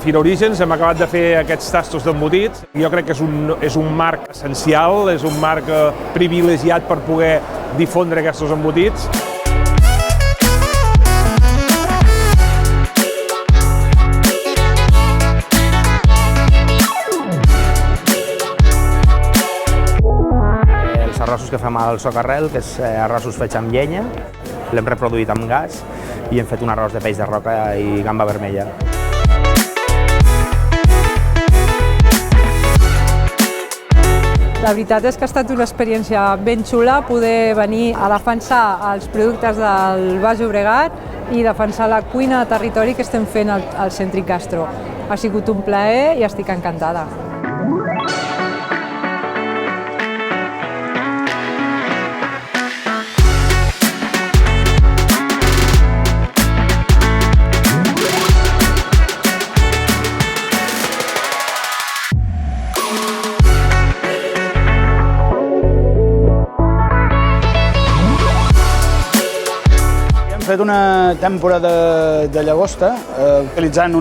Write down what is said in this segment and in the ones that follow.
Fira Orígens hem acabat de fer aquests tastos d'embotits. Jo crec que és un marc essencial, és un marc privilegiat per poder difondre aquests embotits. Els arrossos que fem al socarrel, que és arrossos fets amb llenya, l'hem reproduït amb gas i hem fet un arròs de peix de roca i gamba vermella. La veritat és que ha estat una experiència ben xula poder venir a defensar els productes del Baix Llobregat i defensar la cuina de territori que estem fent al Cèntric Gastro. Ha sigut un plaer i estic encantada. Hem fet una tèmpora de llagosta, utilitzant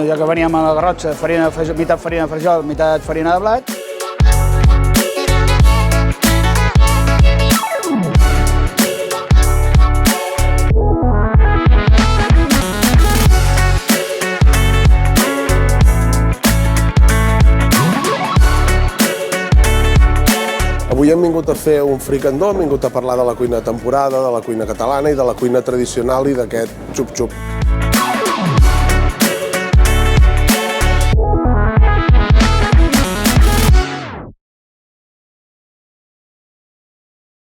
ja que veníem a la Garrotxa, meitat farina de frijol, meitat farina de blat. Avui hem vingut a fer un fricandó, hem vingut a parlar de la cuina de temporada, de la cuina catalana i de la cuina tradicional i d'aquest xup-xup.